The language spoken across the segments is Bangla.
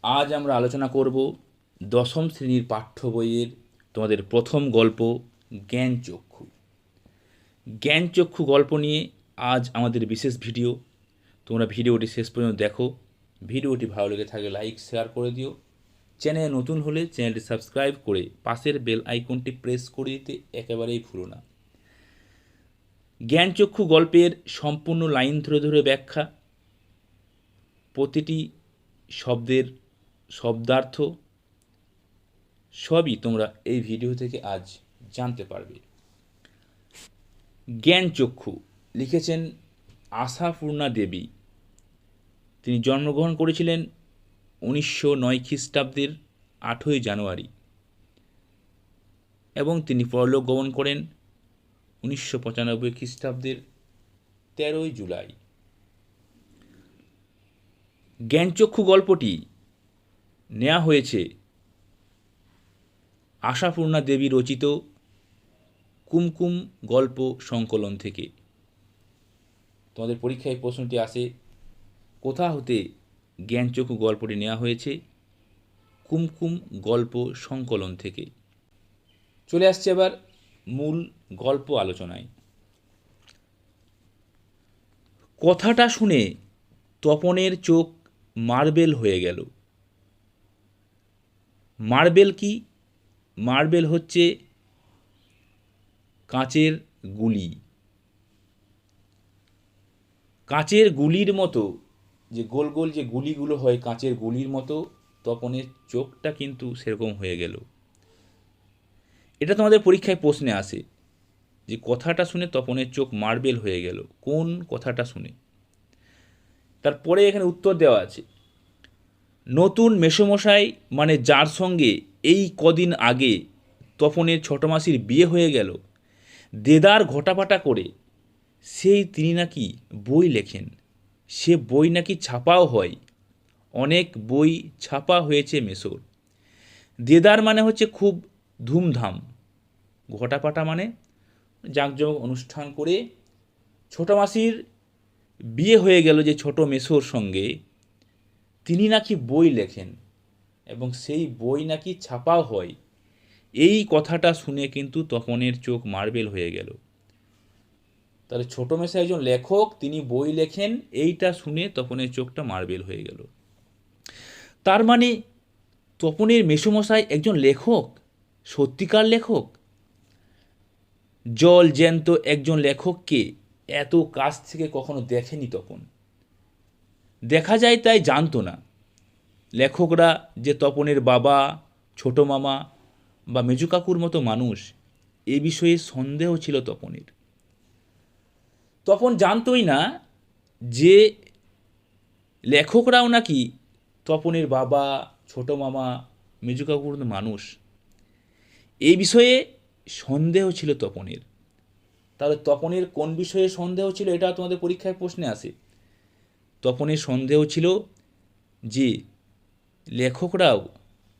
আজ আমরা আলোচনা করব দশম শ্রেণীর পাঠ্য বইয়ের তোমাদের প্রথম গল্প জ্ঞানচক্ষু। জ্ঞানচক্ষু গল্প নিয়ে আজ আমাদের বিশেষ ভিডিও। তোমরা ভিডিওটি শেষ পর্যন্ত দেখো। ভিডিওটি ভালো লেগে থাকলে লাইক শেয়ার করে দিও। চ্যানেলে নতুন হলে চ্যানেলটি সাবস্ক্রাইব করে পাশের বেল আইকনটি প্রেস করে দিতে একেবারেই ভুলো না। জ্ঞানচক্ষু গল্পের সম্পূর্ণ লাইন ধরে ধরে ব্যাখ্যা, প্রতিটি শব্দের শব্দার্থ সবই তোমরা এই ভিডিও থেকে আজ জানতে পারবে। জ্ঞানচক্ষু লিখেছেন আশাপূর্ণা দেবী। তিনি জন্মগ্রহণ করেছিলেন 1909 খ্রিস্টাব্দের 8ই জানুয়ারি এবং তিনি পরলোক গমন করেন 1995 খ্রিস্টাব্দের 13ই জুলাই। জ্ঞানচক্ষু গল্পটি নেওয়া হয়েছে আশাপূর্ণা দেবী রচিত কুমকুম গল্প সংকলন থেকে। তোমাদের পরীক্ষায় প্রশ্নটি আসে, কোথা হতে জ্ঞানচক্ষু গল্পটি নেওয়া হয়েছে? কুমকুম গল্প সংকলন থেকে। চলে আসছে এবার মূল গল্প আলোচনায়। কথাটা শুনে তপনের চোখ মার্বেল হয়ে গেল। মার্বেল কি? মার্বেল হচ্ছে কাঁচের গুলি। কাঁচের গুলির মতো যে গোল গোল যে গুলিগুলো হয়, কাঁচের গুলির মতো তপনের চোখটা কিন্তু সেরকম হয়ে গেল। এটা তোমাদের পরীক্ষায় প্রশ্নে আসে যে কথাটা শুনে তপনের চোখ মার্বেল হয়ে গেল, কোন কথাটা শুনে? তারপরে এখানে উত্তর দেওয়া আছে, নতুন মেসোমশাই মানে যার সঙ্গে এই কদিন আগে তপনের ছোট মাসির বিয়ে হয়ে গেল, দেদার ঘটাপাটা করে তিনি নাকি বই লেখেন। সে বই নাকি ছাপাও হয়। অনেক বই ছাপা হয়েছে মেসোর। দেদার মানে হচ্ছে খুব ধুমধাম, ঘটাপাটা মানে জাঁকজমক অনুষ্ঠান করে ছোট মাসির বিয়ে হয়ে গেল যে ছোট মেসোর সঙ্গে, তিনি নাকি বই লেখেন এবং সেই বই নাকি ছাপাও হয়। এই কথাটা শুনে কিন্তু তপনের চোখ মার্বেল হয়ে গেল। তাহলে ছোট মেসো একজন লেখক, তিনি বই লেখেন, এইটা শুনে তপনের চোখটা মার্বেল হয়ে গেল। তার মানে তপনের মেসোমশাই একজন লেখক, সত্যিকার লেখক। জল জ্যান্ত একজন লেখককে এত কাছ থেকে কখনো দেখেনি তপন। দেখা যায় তাই জানতো না লেখকরা যে তপনের বাবা, ছোট মামা বা মেজু কাকুর মতো মানুষ। এ বিষয়ে সন্দেহ ছিল তপনের। তপন জানতই না যে লেখকরাও নাকি তপনের বাবা, ছোট মামা, মেজু কাকুর মতো মানুষ। এই বিষয়ে সন্দেহ ছিল তপনের। তাহলে তপনের কোন বিষয়ে সন্দেহ ছিল, এটা তোমাদের পরীক্ষায় প্রশ্নে আসে। তপনের সন্দেহ ছিল যে লেখকরাও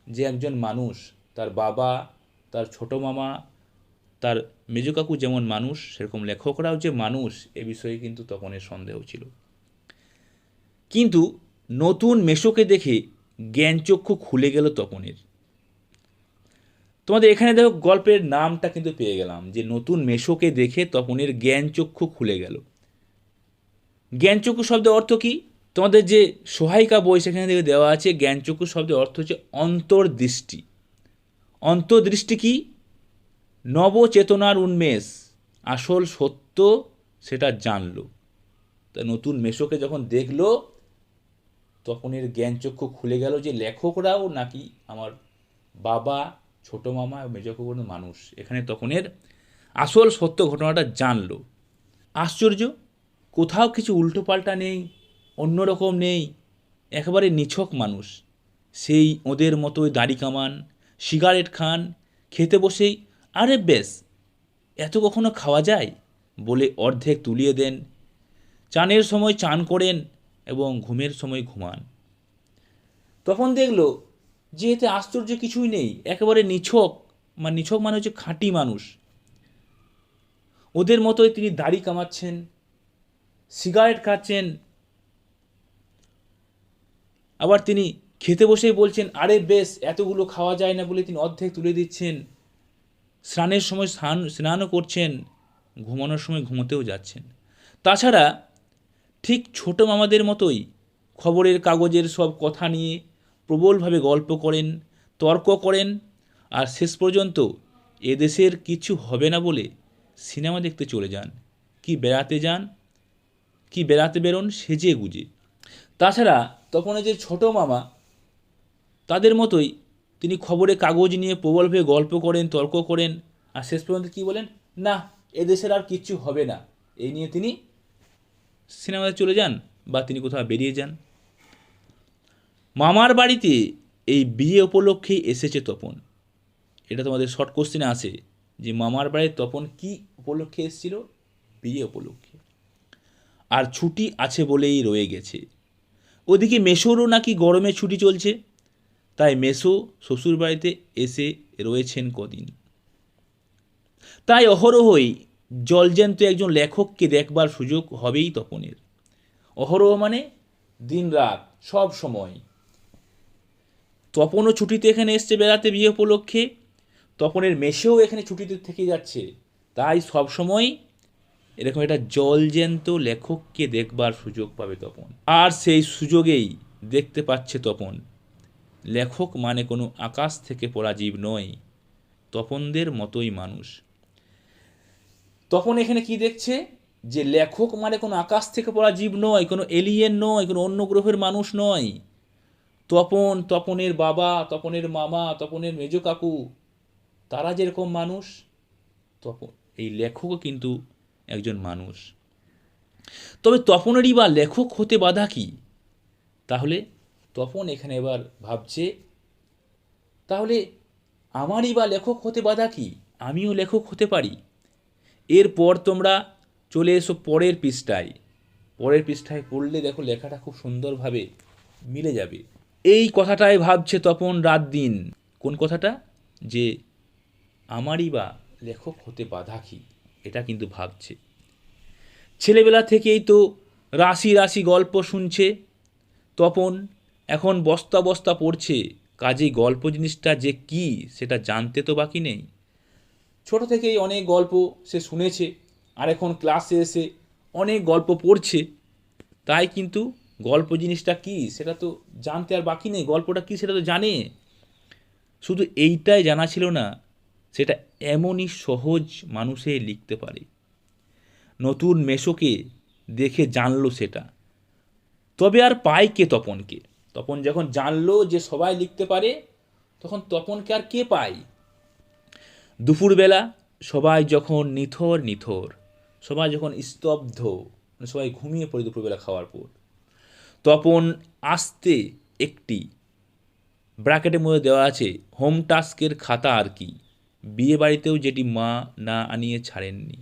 যে একজন মানুষ, তার বাবা, তার ছোট মামা, তার মেজো কাকু যেমন মানুষ, সেরকম লেখকরাও যে মানুষ, এ বিষয়ে কিন্তু তপনের সন্দেহ ছিল। কিন্তু নতুন মেসোকে দেখে জ্ঞানচক্ষু খুলে গেল তপনের। তোমাদের এখানে দেখো গল্পের নামটা কিন্তু পেয়ে গেলাম, যে নতুন মেসোকে দেখে তপনের জ্ঞানচক্ষু খুলে গেল। জ্ঞানচক্ষু শব্দের অর্থ কি? তোমাদের যে সহায়িকা বই সেখানে থেকে দেওয়া আছে, জ্ঞানচক্ষু শব্দের অর্থ হচ্ছে অন্তর্দৃষ্টি। অন্তর্দৃষ্টি কি? নবচেতনার উন্মেষ, আসল সত্য সেটা জানলো। তা নতুন মেসোকে যখন দেখলো, তপনের জ্ঞানচক্ষু খুলে গেল যে লেখকরাও নাকি আমার বাবা, ছোট মামা এবং মেজো কাকুর মানুষ। এখানে তপনের আসল সত্য ঘটনাটা জানলো। আশ্চর্য, কোথাও কিছু উল্টোপাল্টা নেই, অন্যরকম নেই, একেবারে নিছক মানুষ। সেই ওদের মতোই দাড়ি কামান, সিগারেট খান, খেতে বসেই আরে বেশ, এত কখনো খাওয়া যায় বলে অর্ধেক তুলিয়ে দেন। চানের সময় চান করেন এবং ঘুমের সময় ঘুমান। তখন দেখলো যে এতে আশ্চর্য কিছুই নেই, একেবারে নিছক, নিছক মানে হচ্ছে খাঁটি মানুষ। ওদের মতোই তিনি দাড়ি কামাচ্ছেন, সিগারেট খাচ্ছেন, আবার তিনি খেতে বসেই বলছেন, আরে বেশ, এতগুলো খাওয়া যায় না বলে তিনি অর্ধেক তুলে দিচ্ছেন। স্নানের সময় স্নানও করছেন, ঘুমানোর সময় ঘুমোতেও যাচ্ছেন। তাছাড়া ঠিক ছোট মামাদের মতোই খবরের কাগজের সব কথা নিয়ে প্রবলভাবে গল্প করেন, তর্ক করেন, আর শেষ পর্যন্ত এদেশের কিছু হবে না বলে সিনেমা দেখতে চলে যান, কি বেড়াতে বেরোন সেজে গুজে। তাছাড়া তপনের যে ছোট মামা, তাদের মতোই তিনি খবরে কাগজ নিয়ে প্রবলভাবে গল্প করেন, তর্ক করেন, আর শেষ পর্যন্ত কী বলেন, না এদেশের আর কিচ্ছু হবে না, এই নিয়ে তিনি সিনেমাতে চলে যান বা তিনি কোথাও বেরিয়ে যান। মামার বাড়িতে এই বিয়ে উপলক্ষেই এসেছে তপন। এটা তোমাদের শর্ট কোশ্চেনে আসে যে মামার বাড়ির তপন কি উপলক্ষে এসেছিল? বিয়ে উপলক্ষে। আর ছুটি আছে বলেই রয়ে গেছে। ওদিকে মেসোরও নাকি গরমে ছুটি চলছে, তাই মেসো শ্বশুর বাড়িতে এসে রয়েছেন কদিন। তাই অহরহই জলজ্যান্ত একজন লেখককে দেখবার সুযোগ হবেই তপনের। অহরহ মানে দিন রাত, সব সময়। তপনও ছুটিতে এখানে এসছে বেড়াতে বিয়ে উপলক্ষে, তপনের মেসেও এখানে ছুটিতে থেকে যাচ্ছে, তাই সব সময় এরকম একটা জলজ্যান্ত লেখককে দেখবার সুযোগ পাবে তপন। আর সেই সুযোগেই দেখতে পাচ্ছে তপন, লেখক মানে কোনো আকাশ থেকে পড়া জীব নয়, তপনদের মতোই মানুষ। তপন এখানে কি দেখছে? যে লেখক মানে কোনো আকাশ থেকে পড়া জীব নয়, কোনো এলিয়েন নয়, কোনো অন্য গ্রহের মানুষ নয়। তপন, তপনের বাবা, তপনের মামা, তপনের মেজ কাকু, তারা যেরকম মানুষ, তপন এই লেখকও কিন্তু একজন মানুষ। তবে তপনেরই বা লেখক হতে বাধা কি? তাহলে তপন এখানে এবার ভাবছে, তাহলে আমারই বা লেখক হতে বাধা কি? আমিও লেখক হতে পারি। এরপর তোমরা চলে এসো পরের পৃষ্ঠায়। পরের পৃষ্ঠায় পড়লে দেখো লেখাটা খুব সুন্দরভাবে মিলে যাবে। এই কথাটাই ভাবছে তপন রাত দিন। কোন কথাটা? যে আমারই বা লেখক হতে বাধা কি, এটা কিন্তু ভাবছে। ছেলেবেলা থেকেই তো রাশি রাশি গল্প শুনছে তপন, এখন বস্তা বস্তা পড়ছে, কাজেই গল্প জিনিসটা যে কি সেটা জানতে তো বাকি নেই। ছোট থেকেই অনেক গল্প সে শুনেছে, আর এখন ক্লাসে এসে অনেক গল্প পড়ছে, তাই কিন্তু গল্প জিনিসটা কি সেটা তো জানতে আর বাকি নেই, গল্পটা কি সেটা তো জানে। শুধু এইটাই জানা ছিল না, সেটা এমনই সহজ মানুষে লিখতে পারে। নতুন মেশোকে দেখে জানলো সেটা। তবে আর পায় কে তপনকে? তপন যখন জানলো যে সবাই লিখতে পারে, তখন তপনকে আর কে পায়? দুপুরবেলা সবাই যখন নিথর, সবাই যখন স্তব্ধ, মানে সবাই ঘুমিয়ে পড়ে দুপুরবেলা খাওয়ার পর, তপন আস্তে একটি ব্র্যাকেটের মধ্যে দেওয়া আছে হোম টাস্কের খাতা আর কি, বিয়ে বাড়িতেও যেটি মা না আনিয়ে ছাড়েননি।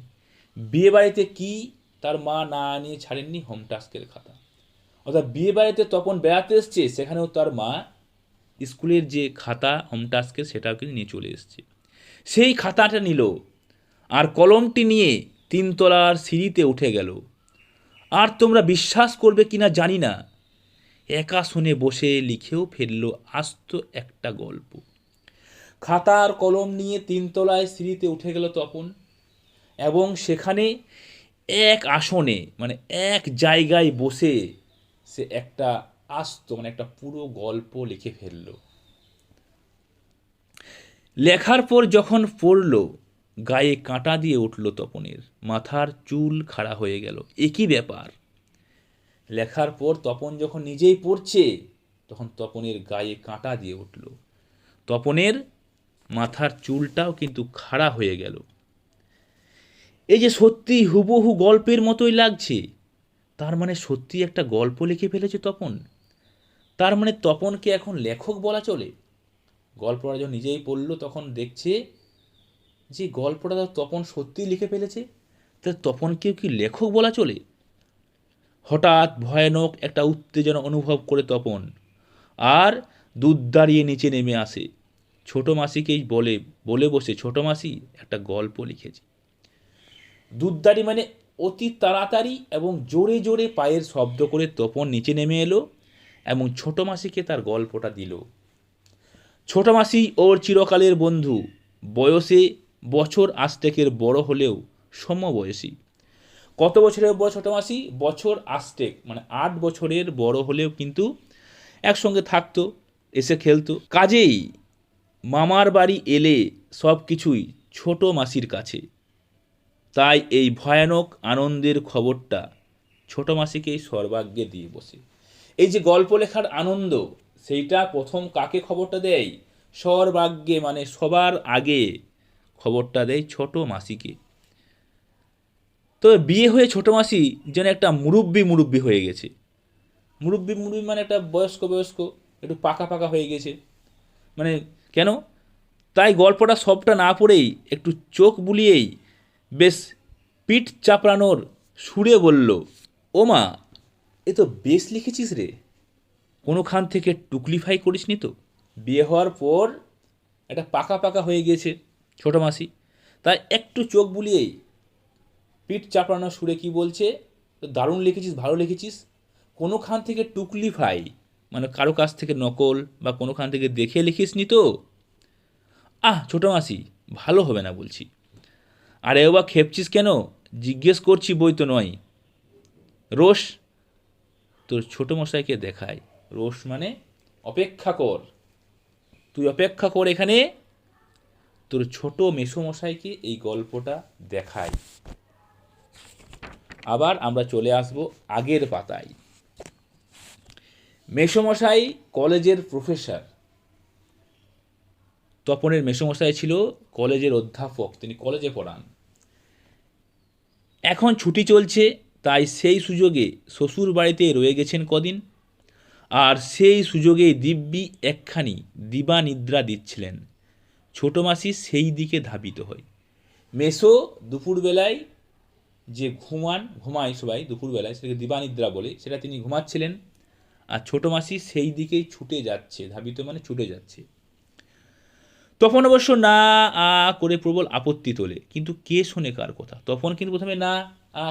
বিয়ে বাড়িতে কি তার মা না আনিয়ে ছাড়েননি? হোম টাস্কের খাতা। অর্থাৎ বিয়ে বাড়িতে তপন বেড়াতে এসছে, সেখানেও তার মা স্কুলের যে খাতা হোম টাস্কের সেটাও কিন্তু নিয়ে চলে এসছে। সেই খাতাটা নিল আর কলমটি নিয়ে 3 তলার সিঁড়িতে উঠে গেল। আর তোমরা বিশ্বাস করবে কিনা জানি না, একা শুনে বসে লিখেও ফেলল আস্ত একটা গল্প। খাতা আর কলম নিয়ে 3 তলায় সিঁড়িতে উঠে গেল তপন, এবং সেখানে এক আসনে, মানে এক জায়গায় বসে সে একটা আস্ত, মানে একটা পুরো গল্প লিখে ফেলল। লেখার পর যখন পড়ল, গায়ে কাঁটা দিয়ে উঠল তপনের, মাথার চুল খাড়া হয়ে গেল। একই ব্যাপার, লেখার পর তপন যখন নিজেই পড়ছে, তখন তপনের গায়ে কাঁটা দিয়ে উঠল, তপনের মাথার চুলটাও কিন্তু খাড়া হয়ে গেল। এই যে সত্যি হুবহু গল্পের মতোই লাগছে, তার মানে সত্যি একটা গল্প লিখে ফেলেছে তপন। তার মানে তপনকে এখন লেখক বলা চলে। গল্পটা যখন নিজেই পড়ল, তখন দেখছে যে গল্পটা তপন সত্যিই লিখে ফেলেছে, তাহলে তপনকেও কি লেখক বলা চলে? হঠাৎ ভয়ানক একটা উত্তেজনা অনুভব করে তপন, আর দুধ দাঁড়িয়ে নিচে নেমে আসে। ছোটো মাসিকেই বলে বসে, ছোটো মাসি একটা গল্প লিখেছি। দুধদাড়ি মানে অতি তাড়াতাড়ি এবং জোরে জোরে পায়ের শব্দ করে তপন নিচে নেমে এলো এবং ছোটো মাসিকে তার গল্পটা দিল। ছোটো মাসি ওর চিরকালের বন্ধু, বয়সে বছর আষ্টেকের বড় হলেও সমবয়সী। কত বছরের বড় ছোটো মাসি? বছর আষ্টেক, মানে 8 বছরের বড় হলেও কিন্তু একসঙ্গে থাকতো, এসে খেলতো। কাজেই মামার বাড়ি এলে সব কিছুই ছোটো মাসির কাছে। তাই এই ভয়ানক আনন্দের খবরটা ছোটো মাসিকেই সর্বাগ্যে দিয়ে বসে। এই যে গল্প লেখার আনন্দ, সেইটা প্রথম কাকে খবরটা দেয়? সর্বাগ্যে, মানে সবার আগে খবরটা দেয় ছোটো মাসিকে। তো বিয়ে হয়ে ছোটো মাসি যেন একটা মুরব্বি হয়ে গেছে। মুরব্বি মানে একটা বয়স্ক, একটু পাকা হয়ে গেছে। মানে কেন? তাই গল্পটা সবটা না পড়েই একটু চোখ বুলিয়েই বেশ পিঠ চাপড়ানোর সুরে বলল, ও মা, এ তো বেশ লিখেছিস রে, কোনোখান থেকে টুকলিফাই করিসনি তো? বিয়ে হওয়ার পর একটা পাকা হয়ে গেছে ছোটো মাসি, তাই একটু চোখ বুলিয়েই পিঠ চাপড়ানোর সুরে কি বলছে, দারুণ লিখেছিস, ভালো লিখেছিস, কোনোখান থেকে টুকলিফাই মানে কারো কাছ থেকে নকল বা কোনোখান থেকে দেখে লিখিসনি তো? ছোটো মাসি, ভালো হবে না বলছি। আরে ও বা খেপছিস কেন? জিজ্ঞেস করছি, বই তো নয়। রোষ তোর ছোটো মশাইকে দেখায়। রোষ মানে অপেক্ষা কর, তুই অপেক্ষা কর, এখানে তোর ছোটো মেসোমশাইকে এই গল্পটা দেখায়। আবার আমরা চলে আসব আগের পাতায়। মেসোমশাই কলেজের প্রফেসর। তপনের মেসোমশাই ছিল কলেজের অধ্যাপক, তিনি কলেজে পড়ান। এখন ছুটি চলছে, তাই সেই সুযোগে শ্বশুর বাড়িতে রয়ে গেছেন কদিন, আর সেই সুযোগে দিব্যি একখানি দিবা নিদ্রা দিচ্ছিলেন। ছোটো মাসি সেই দিকে ধাবিত হয়। মেসো দুপুরবেলায় যে ঘুমায় সবাই দুপুরবেলায়, সেটাকে দিবানিদ্রা বলে, সেটা তিনি ঘুমাচ্ছিলেন, আর ছোটো মাসি সেই দিকেই ছুটে যাচ্ছে, ধাবিত মানে ছুটে যাচ্ছে। তখন অবশ্য না করে প্রবল আপত্তি তোলে, কিন্তু কে শোনে কার কথা? তখন কিন্তু প্রথমে না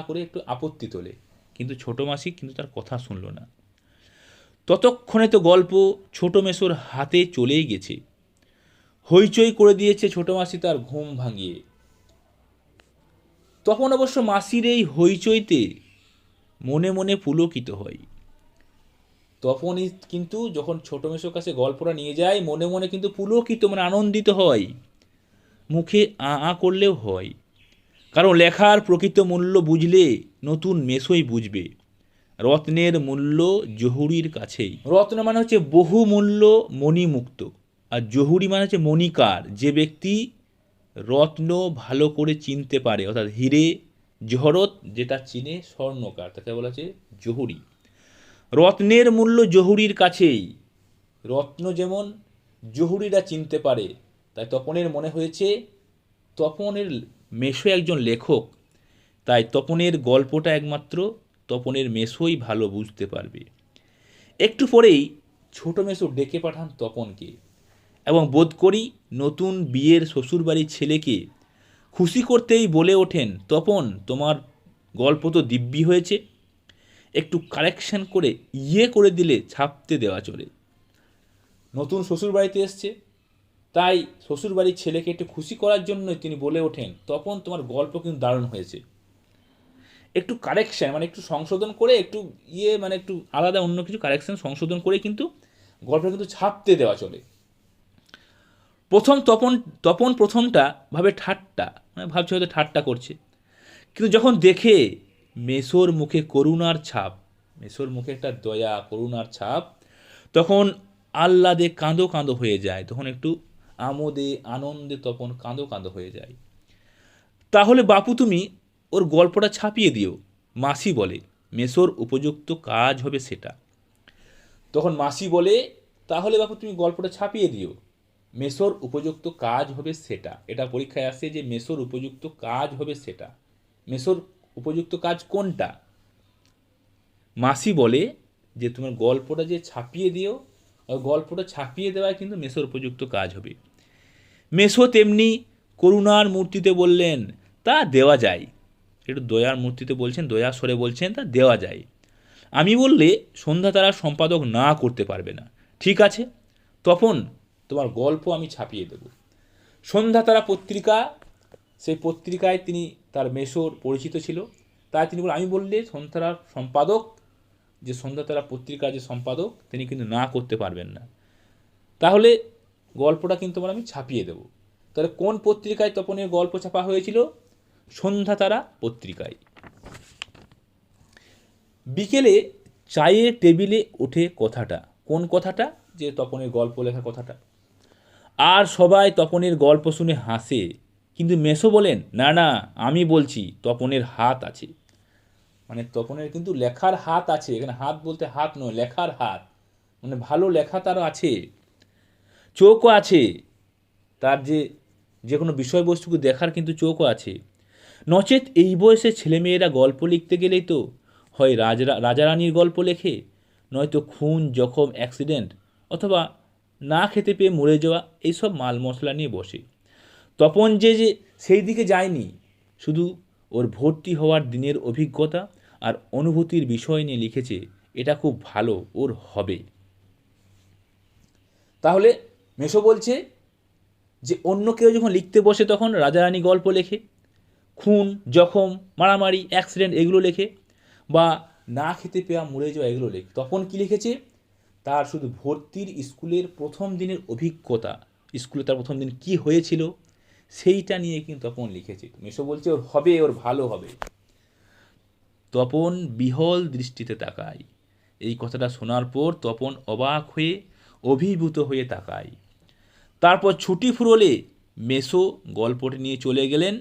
করে একটু আপত্তি তোলে, কিন্তু ছোটো মাসি কিন্তু তার কথা শুনল না। ততক্ষণে তো গল্প ছোটো মেসোর হাতে চলেই গেছে। হইচই করে দিয়েছে ছোটো মাসি তার ঘুম ভাঙিয়ে। তখন অবশ্য মাসির এই হইচইতে মনে মনে পুলকিত হয়। তখনই কিন্তু যখন ছোটো মেসোর কাছে গল্পটা নিয়ে যায়, মনে মনে কিন্তু পুলকিত মানে আনন্দিত হয়, মুখে করলেও হয়। কারণ লেখার প্রকৃত মূল্য বুঝলে নতুন মেসোই বুঝবে। রত্নের মূল্য জহুরির কাছেই। রত্ন মানে হচ্ছে বহু মূল্য মণিমুক্ত, আর জহুরি মানে হচ্ছে মণিকার, যে ব্যক্তি রত্ন ভালো করে চিনতে পারে, অর্থাৎ হিরে জহরত যেটা চিনে স্বর্ণকার, তাকে বলা হচ্ছে জহুরি। রত্নের মূল্য জহুরির কাছেই। রত্ন যেমন জহুরিরা চিনতে পারে, তাই তপনের মনে হয়েছে তপনের মেসো একজন লেখক, তাই তপনের গল্পটা একমাত্র তপনের মেসোই ভালো বুঝতে পারবে। একটু পরেই ছোটো মেসো ডেকে পাঠান তপনকে, এবং বোধ করি নতুন বিয়ের শ্বশুরবাড়ির ছেলেকে খুশি করতেই বলে ওঠেন, তপন, তোমার গল্প তো দিব্যি হয়েছে, একটু কারেকশন করে করে দিলে ছাপতে দেওয়া চলে। নতুন শ্বশুরবাড়িতে এসছে, তাই শ্বশুরবাড়ির ছেলেকে একটু খুশি করার জন্য তিনি বলে ওঠেন, তপন, তোমার গল্প কিন্তু দারুণ হয়েছে, একটু কারেকশন মানে একটু সংশোধন করে, একটু মানে একটু আলাদা অন্য কিছু কারেকশন সংশোধন করে কিন্তু গল্পটা কিন্তু ছাপতে দেওয়া চলে। তপন প্রথমটা ভাবে ঠাট্টা, মানে ভাবছে হয়তো ঠাট্টা করছে, কিন্তু যখন দেখে মেসোর মুখে করুণার ছাপ, মেসোর মুখে একটা দয়া করুণার ছাপ, তখন আহ্লাদে কাঁদো হয়ে যায়, তখন একটু আমোদে আনন্দে তপন কাঁদো হয়ে যায়। তাহলে বাপু তুমি ওর গল্পটা ছাপিয়ে দিও, মাসি বলে, মেসোর উপযুক্ত কাজ হবে সেটা। তখন মাসি বলে, তাহলে বাপু তুমি গল্পটা ছাপিয়ে দিও, মেসোর উপযুক্ত কাজ হবে সেটা। এটা পরীক্ষায় আসে যে মেসোর উপযুক্ত কাজ হবে সেটা। মেসোর উপযুক্ত কাজ কোনটা? মাসি বলে যে তোমার গল্পটা যে ছাপিয়ে দিও, ওই গল্পটা ছাপিয়ে দেওয়ায় কিন্তু মেসোর উপযুক্ত কাজ হবে। মেসো তেমনি করুণার মূর্তিতে বললেন, তা দেওয়া যায়। একটু দয়ার মূর্তিতে বলছেন, দয়া স্বরে বলছেন, তা দেওয়া যায়। আমি বললে সন্ধ্যা তারা সম্পাদক না করতে পারবে না। ঠিক আছে, তখন তোমার গল্প আমি ছাপিয়ে দেব। সন্ধ্যা তারা পত্রিকা, সেই পত্রিকায় তিনি তার মেসোর পরিচিত ছিল, তাই তিনি আমি বললে সন্ধ্যা তারার সম্পাদক, যে সন্ধ্যা তারা পত্রিকার যে সম্পাদক, তিনি কিন্তু না করতে পারবেন না। তাহলে গল্পটা কিন্তু আমি ছাপিয়ে দেব। তাহলে কোন পত্রিকায় তপনের গল্প ছাপা হয়েছিল? সন্ধ্যা তারা পত্রিকায়। বিকেলে চায়ের টেবিলে ওঠে কথাটা। কোন কথাটা? যে তপনের গল্প লেখা কথাটা। আর সবাই তপনের গল্প শুনে হাসে, কিন্তু মেসো বলেন, না না, আমি বলছি তপনের হাত আছে। মানে তপনের কিন্তু লেখার হাত আছে, এখানে হাত বলতে হাত নয়, লেখার হাত, মানে ভালো লেখা তার আছে, চোখও আছে, তার যে কোনো বিষয়বস্তুকে দেখার কিন্তু চোখও আছে। নচেত এই বয়সে ছেলেমেয়েরা গল্প লিখতে গেলেই তো হয় রাজারানীর গল্প লেখে, নয়তো খুন, জখম, অ্যাক্সিডেন্ট, অথবা না খেতে পেয়ে মরে যাওয়া, এইসব মাল মশলা নিয়ে বসে। তপন যে সেই দিকে যায়নি, শুধু ওর ভর্তি হওয়ার দিনের অভিজ্ঞতা আর অনুভূতির বিষয় নিয়ে লিখেছে। এটা খুব ভালো, ওর হবে। তাহলে মেসো বলছে যে অন্য কেউ যখন লিখতে বসে তখন রাজারানী গল্প লেখে, খুন, জখম, মারামারি, অ্যাক্সিডেন্ট এগুলো লেখে, বা না খেতে পেয়া মরে যাওয়া এগুলো লেখে। তপন কি লিখেছে? তার শুধু ভর্তির স্কুলের প্রথম দিনের অভিজ্ঞতা, স্কুলে তার প্রথম দিন কি হয়েছিল সেইটা নিয়ে কিন্তু তপন লিখেছে। মেসো বলছে ওর হবে, ওর ভালো হবে। তপন বিহল দৃষ্টিতে তাকায়। এই কথাটা শোনার পর তপন অবাক হয়ে, অভিভূত হয়ে তাকায়। তারপর ছুটি ফুরোলে মেসো গল্পটি নিয়ে চলে গেলেন।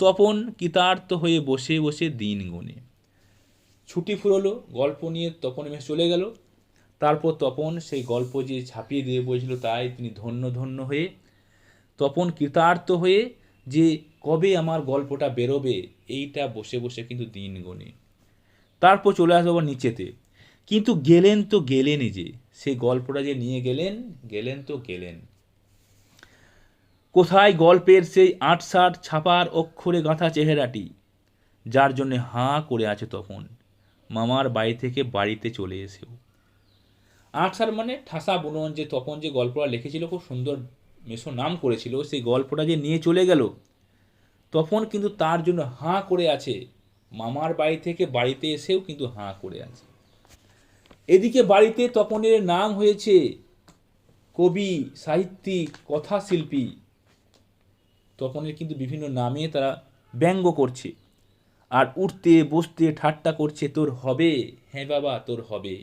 তপন কৃতার্থ হয়ে বসে বসে দিন গুনে। ছুটি ফুরোলো, গল্প নিয়ে তপন মেসো চলে গেল। তারপর তপন সেই গল্প যে ছাপিয়ে দিয়ে বলেছিল তাই তিনি ধন্য ধন্য হয়ে, তপন কৃতার্থ হয়ে যে কবে আমার গল্পটা বেরোবে এইটা বসে বসে কিন্তু দিন গোনে। তারপর চলে আসবো আবার নিচেতে। কিন্তু গেলেন তো গেলেনই, যে সেই গল্পটা যে নিয়ে গেলেন তো গেলেন। কোথায় গল্পের সেই ৮৬ ছাপার অক্ষরে গাঁথা চেহারাটি, যার জন্য হাঁ করে আছে তপন মামার বাড়ি থেকে বাড়িতে চলে এসেও। ৮৬ মানে ঠাসা বুনন, যে তপন যে গল্পটা লিখেছিল, খুব সুন্দর মেসো নাম করেছিল, সেই গল্পটা যে নিয়ে চলে গেল, তপন কিন্তু তার জন্য হাঁ করে আছে, মামার বাড়ি থেকে বাড়িতে এসেও কিন্তু হাঁ করে আছে। এদিকে বাড়িতে তপনের নাম হয়েছে কবি, সাহিত্যিক, কথাশিল্পী। তপনের কিন্তু বিভিন্ন নামে তারা ব্যঙ্গ করছে, আর উঠতে বসতে ঠাট্টা করছে, তোর হবে, হ্যাঁ বাবা তোর হবে।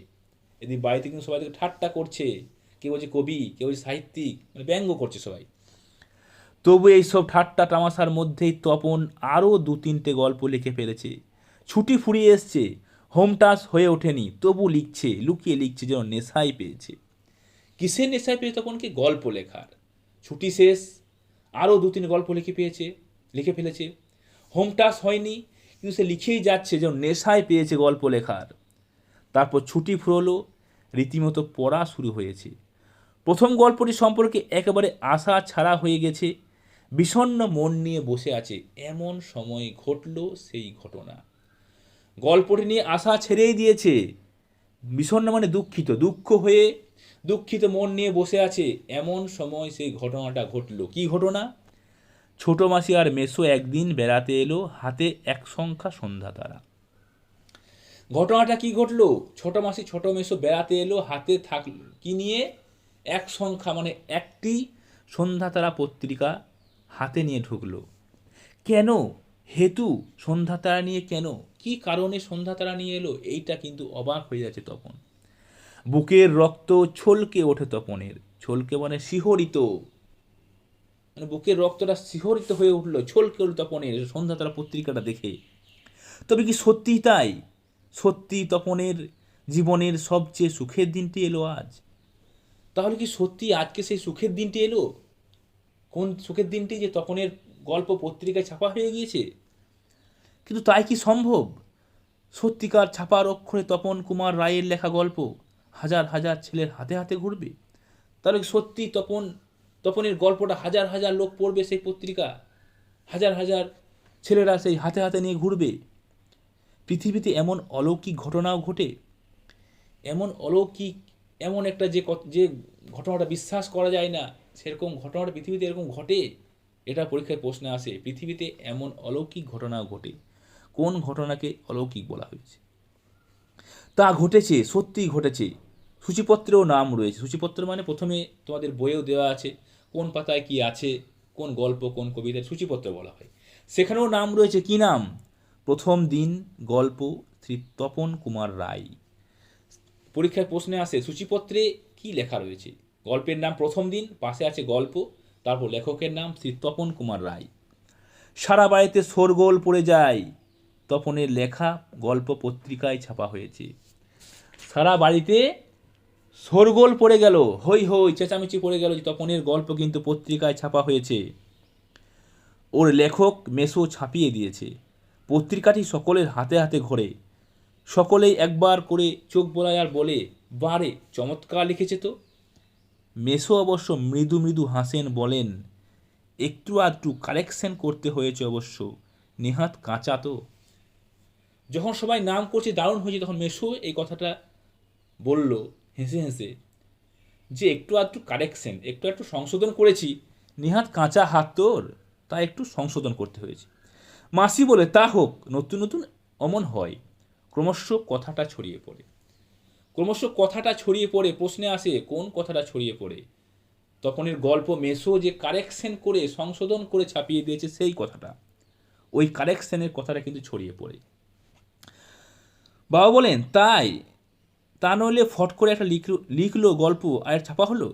এদিকে বাড়িতে কিন্তু সবাই ঠাট্টা করছে, কেউ বলছে কবি, কেউ বলছে সাহিত্যিক, মানে ব্যঙ্গ করছে সবাই। তবু এইসব ঠাট্টা তামাশার মধ্যেই তপন আরও ২-৩টে গল্প লিখে ফেলেছে। ছুটি ফুরিয়ে এসছে, হোম টাচ হয়ে ওঠেনি, তবু লিখছে, লুকিয়ে লিখছে, যেন নেশাই পেয়েছে। কিসের নেশায় পেয়েছে তপনকে? গল্প লেখার। ছুটি শেষ, আরও ২-৩ গল্প লিখে ফেলেছে। হোম টাচ হয়নি, কিন্তু সে লিখেই যাচ্ছে, যেন নেশায় পেয়েছে গল্প লেখার। তারপর ছুটি ফুরোলো, রীতিমতো পড়া শুরু হয়েছে। প্রথম গল্পটি সম্পর্কে একেবারে আশা ছাড়া হয়ে গেছে, বিষণ্ণ মন নিয়ে বসে আছে, এমন সময় ঘটল সেই ঘটনা। গল্পটি নিয়ে আশা ছেড়েই দিয়েছে, বিষণ্ণ মানে দুঃখিত, দুঃখিত মন নিয়ে বসে আছে, এমন সময় সেই ঘটনাটা ঘটল। কি ঘটনা? ছোট মাসি আর মেসো একদিন বেড়াতে এলো, হাতে এক সংখ্যা সন্ধ্যা তারা। ঘটনাটা কি ঘটলো? ছোট মাসি ছোট মেসো বেড়াতে এলো, হাতে কি নিয়ে? এক সংখ্যা মানে একটি সন্ধ্যা তারা পত্রিকা হাতে নিয়ে ঢুকলো। কেন? হেতু সন্ধ্যা তারা নিয়ে কেন, কি কারণে সন্ধ্যা তারা নিয়ে এলো, এইটা কিন্তু অবাক হয়ে যাচ্ছে তপন। বুকের রক্ত ছলকে ওঠে তপনের। ছলকে মানে শিহরিত, মানে বুকের রক্তটা শিহরিত হয়ে উঠলো, ছলকে উঠল তপনের সন্ধ্যা তারা পত্রিকাটা দেখে। তবে কি সত্যিই তাই? সত্যি তপনের জীবনের সবচেয়ে সুখের দিনটি এলো আজ? তাহলে কি সত্যি আজকে সেই সুখের দিনটি এলো? কোন সুখের দিনটি? যে তপনের গল্প পত্রিকায় ছাপা হয়ে গিয়েছে। কিন্তু তাই কি সম্ভব? সত্যিকার ছাপার অক্ষরে তপন কুমার রায়ের লেখা গল্প হাজার হাজার ছেলের হাতে হাতে ঘুরবে? তাহলে সত্যি তপনের গল্পটা হাজার হাজার লোক পড়বে, সেই পত্রিকা হাজার হাজার ছেলেরা সেই হাতে হাতে নিয়ে ঘুরবে? পৃথিবীতে এমন অলৌকিক ঘটনাও ঘটে, এমন অলৌকিক, এমন একটা যে ঘটনাটা বিশ্বাস করা যায় না, সেরকম ঘটনাটা পৃথিবীতে এরকম ঘটে। এটা পরীক্ষায় প্রশ্নে আসে, পৃথিবীতে এমন অলৌকিক ঘটনাও ঘটে। কোন ঘটনাকে অলৌকিক বলা হয়েছে? তা ঘটেছে, সত্যিই ঘটেছে। সূচিপত্রেও নাম রয়েছে। সূচিপত্র মানে প্রথমে তোমাদের বইয়েও দেওয়া আছে কোন পাতায় কি আছে, কোন গল্প কোন কবিতার সূচিপত্র বলা হয়। সেখানেও নাম রয়েছে। কি নাম? প্রথম দিন গল্প, শ্রী তপন কুমার রায়। পরীক্ষায় প্রশ্নে আসে সূচিপত্রে কি লেখা রয়েছে। গল্পের নাম প্রথম দিন, পাশে আছে গল্প, তারপর লেখকের নাম শ্রী তপন কুমার রায়। সারা বাড়িতে শোরগোল পড়ে যায়। তপনের লেখা গল্প পত্রিকায় ছাপা হয়েছে। সারা বাড়িতে শোরগোল পড়ে গেল, হই হই চেঁচামেচি পড়ে গেল যে তপনের গল্প কিন্তু পত্রিকায় ছাপা হয়েছে। ওর লেখক মেসো ছাপিয়ে দিয়েছে। পত্রিকাটি সকলের হাতে হাতে ঘোরে। সকলেই একবার করে চোখ বোলায় আর বলে, বারে চমৎকার লিখেছে তো। মেসো অবশ্য মৃদু মৃদু হাসেন, বলেন, একটু আধটু কারেকশন করতে হয়েছে অবশ্য, নেহাত কাঁচা তো। যখন সবাই নাম করছে দারুণ হয়েছে, তখন মেসো এই কথাটা বলল হেসে হেসে যে একটু আধটু কারেকশন, একটু একটু সংশোধন করেছি, নেহাত কাঁচা হাত তোর, তা একটু সংশোধন করতে হয়েছে। মাসি বলে, তা হোক, নতুন নতুন অমন হয়। ক্রমশ কথাটা ছড়িয়ে পড়ে। ক্রমশ কথাটা ছড়িয়ে পড়ে। প্রশ্নে আসে কোন কথাটা ছড়িয়ে পড়ে? তপনের গল্প মেসো যে কারেকশন করে সংশোধন করে ছাপিয়ে দিয়েছে সেই কথাটা, ওই কারেকশনের কথাটা কিন্তু ছড়িয়ে পড়ে। বাবা বলেন, তাই? তা নইলে ফট করে একটা লিখলো গল্প আর ছাপা হলো।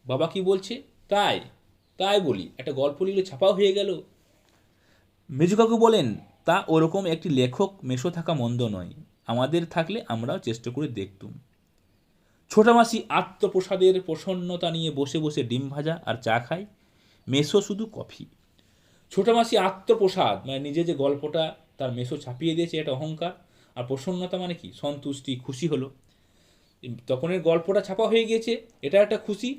বাবা কি বলছে? তাই? তাই বলি, একটা গল্প লিখলে ছাপাও হয়ে গেল। মেজু কাকু বলেন, তা ওরকম একটি লেখক মেসো থাকা মন্দ নয়, আমাদের থাকলে আমরাও চেষ্টা করে দেখতুম। ছোটা মাসি আত্মপ্রসাদের প্রসন্নতা নিয়ে বসে বসে ডিম ভাজা আর চা খায়, মেসো শুধু কফি। ছোটা মাসি আত্মপ্রসাদ মানে নিজে যে গল্পটা তার মেসো ছাপিয়ে দিয়েছে, এটা অহংকার। আর প্রসন্নতা মানে কি? সন্তুষ্টি, খুশি হলো। তপনের গল্পটা ছাপা হয়ে গিয়েছে, এটা একটা খুশি।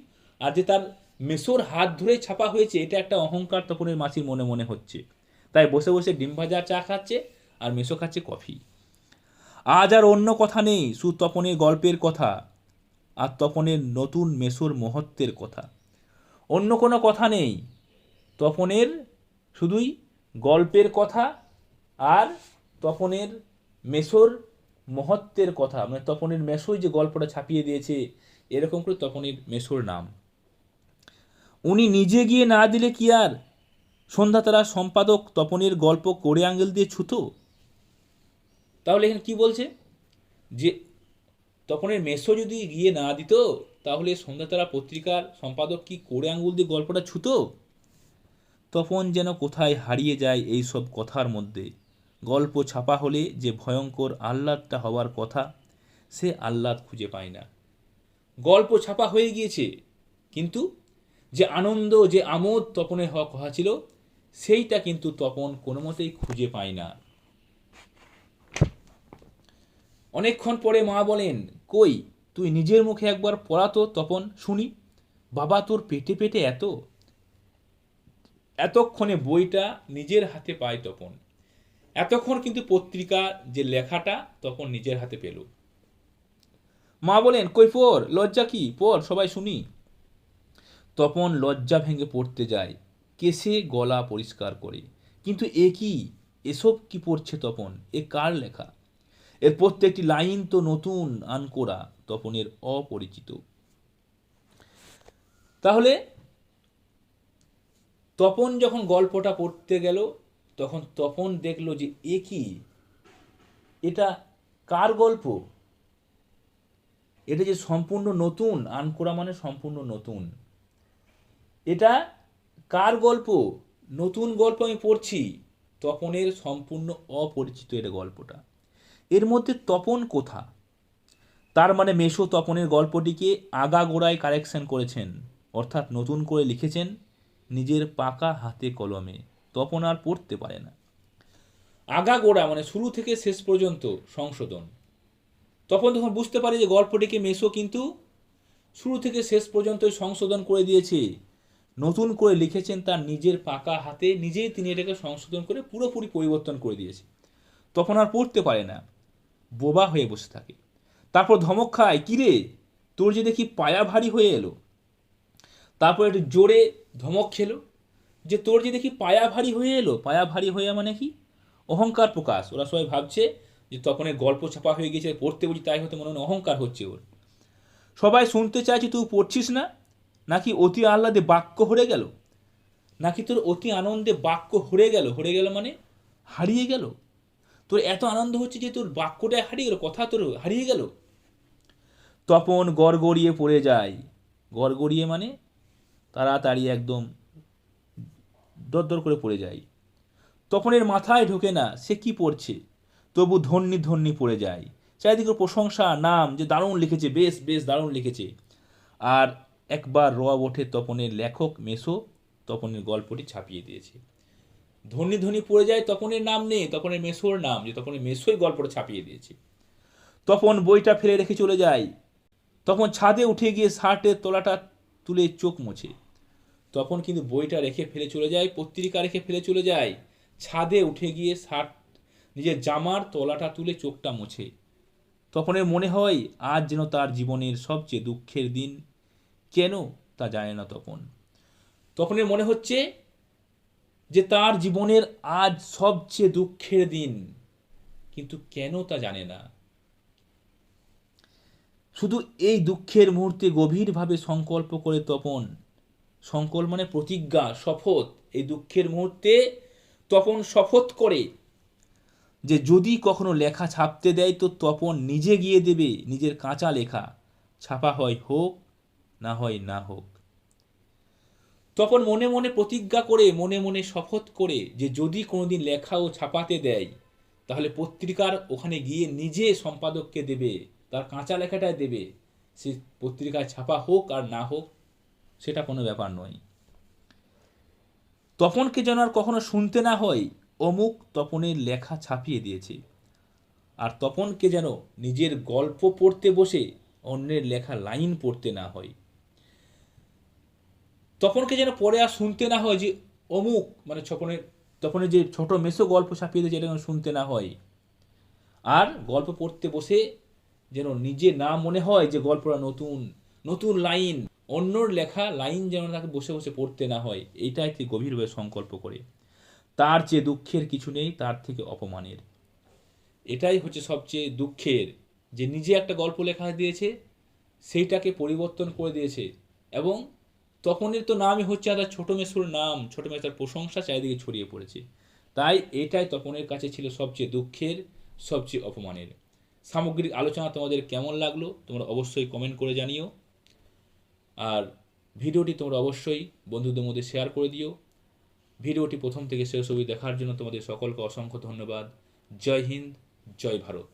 আর যে তার মেসোর হাত ধরে ছাপা হয়েছে, এটা একটা অহংকার তপনের মাসির মনে মনে হচ্ছে। তাই বসে বসে ডিম ভাজা চা খাচ্ছে আর মেসো খাচ্ছে কফি। আজ আর অন্য কথা নেই, শুধু তপনের গল্পের কথা আর তপনের নতুন মেসোর মহত্বের কথা। অন্য কোনো কথা নেই, তপনের শুধুই গল্পের কথা আর তপনের মেসোর মহত্বের কথা। মানে তপনের মেসোই যে গল্পটা ছাপিয়ে দিয়েছে, এরকম করে তপনের মেসোর নাম। উনি নিজে গিয়ে না দিলে কি আর সন্ধ্যাতারা সম্পাদক তপনের গল্প কোড়ে আঙুল দিয়ে ছুতো? তাহলে এখানে কি বলছে? যে তপনের মেসো যদি গিয়ে না দিত, তাহলে সন্ধ্যাতারা পত্রিকার সম্পাদক কি কোড়ে আঙুল দিয়ে গল্পটা ছুতো? তপন যেন কোথায় হারিয়ে যায় এই সব কথার মধ্যে। গল্প ছাপা হলে যে ভয়ঙ্কর আহ্লাদটা হওয়ার কথা, সে আহ্লাদ খুঁজে পায় না। গল্প ছাপা হয়ে গিয়েছে, কিন্তু যে আনন্দ, যে আমোদ তপনের হওয়া কথা ছিল, সেইটা কিন্তু তপন কোনো মতেই খুঁজে পায় না। অনেকক্ষণ পরে মা বলেন, কই, তুই নিজের মুখে একবার পড়া তো তপন শুনি। বাবা, তোর পেটে পেটে এত। এতক্ষণে বইটা নিজের হাতে পায় তপন। এতক্ষণ কিন্তু পত্রিকা যে লেখাটা তপন নিজের হাতে পেল। মা বলেন, কই পড়, লজ্জা কি, পড়, সবাই শুনি। তপন লজ্জা ভেঙে পড়তে যায়, কেসে গলা পরিষ্কার করে। কিন্তু এ কি, এসব কি পড়ছে তপন? এ কার লেখা? এর প্রত্যেকটি লাইন তো নতুন, আনকোরা, তপনের অপরিচিত। তাহলে তপন যখন গল্পটা পড়তে গেল, তখন তপন দেখলো যে এ কি, এটা কার গল্প? এটা যে সম্পূর্ণ নতুন, আনকোরা মানে সম্পূর্ণ নতুন। এটা কার গল্প? নতুন গল্প আমি পড়ছি, তপনের সম্পূর্ণ অপরিচিত এটা গল্পটা। এর মধ্যে তপন কোথা? তার মানে মেসো তপনের গল্পটিকে আগাগোড়ায় কারেকশন করেছেন, অর্থাৎ নতুন করে লিখেছেন নিজের পাকা হাতে কলমে। তপন আর পড়তে পারে না। আগাগোড়া মানে শুরু থেকে শেষ পর্যন্ত সংশোধন। তপন তখন বুঝতে পারে যে গল্পটিকে মেসো কিন্তু শুরু থেকে শেষ পর্যন্ত সংশোধন করে দিয়েছে, নতুন করে লিখেছেন তার নিজের পাকা হাতে, নিজেই তিনি এটাকে সংশোধন করে পুরোপুরি পরিবর্তন করে দিয়েছে। তপন আর পড়তে পারে না, বোবা হয়ে বসে থাকে। তারপর ধমক খায়, কিরে তোর যে দেখি পায়া ভারী হয়ে এলো। তারপর একটু জোরে ধমক খেলো যে তোর যে দেখি পায়া ভারী হয়ে এলো। পায়া ভারী হয়ে মানে কি? অহংকার প্রকাশ। ওরা সবাই ভাবছে যে তপনের গল্প ছাপা হয়ে গেছে, পড়তে বুঝি তাই হতে মনে মনে অহংকার হচ্ছে ওর। সবাই শুনতে চাইছে তুই পড়ছিস না, নাকি অতি আহ্লাদে বাক্য হরে গেল, নাকি তোর অতি আনন্দে বাক্য হরে গেল। হরে গেল মানে হারিয়ে গেল। তোর এত আনন্দ হচ্ছে যে তোর বাক্যটা হারিয়ে গেল, কথা তোর হারিয়ে গেল। তপন গড়গড়িয়ে পড়ে যায়। গড়গড়িয়ে মানে তাড়াতাড়ি একদম দরদর করে পড়ে যায়। তপনের মাথায় ঢোকে না সে কি পড়ছে, তবু ধন্যি ধন্যি পড়ে যায়। চারিদিকে প্রশংসা, নাম, যে দারুণ লিখেছে, বেশ বেশ দারুণ লিখেছে। আর একবার রব ওঠে তপনের লেখক মেসো তপনের গল্পটি ছাপিয়ে দিয়েছে। ধন্যি ধন্যি পড়ে যায়, তপনের নাম নেই, তপনের মেসোর নাম, যে তপনের মেসোই গল্পটা ছাপিয়ে দিয়েছে। তপন বইটা ফেলে রেখে চলে যায়। তখন ছাদে উঠে গিয়ে শার্টের তলাটা তুলে চোখ মোছে। তখন কিন্তু বইটা রেখে ফেলে চলে যায়, পত্রিকা রেখে ফেলে চলে যায়, ছাদে উঠে গিয়ে শার্ট নিজের জামার তলাটা তুলে চোখটা মোছে। তপনের মনে হয় আজ যেন তার জীবনের সবচেয়ে দুঃখের দিন। কেন তা জানে না তপন। তপনের মনে হচ্ছে যে তার জীবনের আজ সবচেয়ে দুঃখের দিন, কিন্তু কেন তা জানে না। শুধু এই দুঃখের মুহূর্তে গভীরভাবে সংকল্প করে তপন, সংকল্প মানে প্রতিজ্ঞা, শপথ, এই দুঃখের মুহূর্তে তপন শপথ করে যে যদি কখনো লেখা ছাপতে দেয় তো তপন নিজে গিয়ে দেবে নিজের কাঁচা লেখা, ছাপা হয় হোক না হয় না হোক। তপন মনে মনে প্রতিজ্ঞা করে, মনে মনে শপথ করে যে যদি কোনোদিন লেখা ও ছাপাতে দেয় তাহলে পত্রিকার ওখানে গিয়ে নিজে সম্পাদককে দেবে, তার কাঁচা লেখাটাই দেবে। সে পত্রিকায় ছাপা হোক আর না হোক সেটা কোনো ব্যাপার নয়। তপনকে যেন আর কখনো শুনতে না হয় অমুক তপনের লেখা ছাপিয়ে দিয়েছে। আর তপনকে যেন নিজের গল্প পড়তে বসে অন্যের লেখা লাইন পড়তে না হয়। তপনকে যেন পড়ে আর শুনতে না হয় যে অমুক মানে তপনের যে ছোট মেসো গল্প ছাপিয়ে দিয়েছে এটা যেন শুনতে না হয়। আর গল্প পড়তে বসে যেন নিজে না মনে হয় যে গল্পটা নতুন, নতুন লাইন, অন্যর লেখা লাইন যেন তাকে বসে বসে পড়তে না হয়। এইটাই তিনি গভীরভাবে সংকল্প করে। তার যে দুঃখের কিছু নেই তার থেকে অপমানের। এটাই হচ্ছে সবচেয়ে দুঃখের, যে নিজে একটা গল্প লেখা দিয়েছে সেইটাকে পরিবর্তন করে দিয়েছে। এবং তপনের তো নামই হচ্ছে তার ছোট মেসোর নাম, ছোট মেসোর প্রশংসা চারিদিকে ছড়িয়ে পড়েছে। তাই এটাই তপনের কাছে ছিল সবচেয়ে দুঃখের, সবচেয়ে অপমানের। সামগ্রিক আলোচনা তোমাদের কেমন লাগলো তোমরা অবশ্যই কমেন্ট করে জানিও। আর ভিডিওটি তোমরা অবশ্যই বন্ধুদের মধ্যে শেয়ার করে দিও। ভিডিওটি প্রথম থেকে শেষ অবধি দেখার জন্য তোমাদের সকলকে অসংখ্য ধন্যবাদ। জয় হিন্দ, জয় ভারত।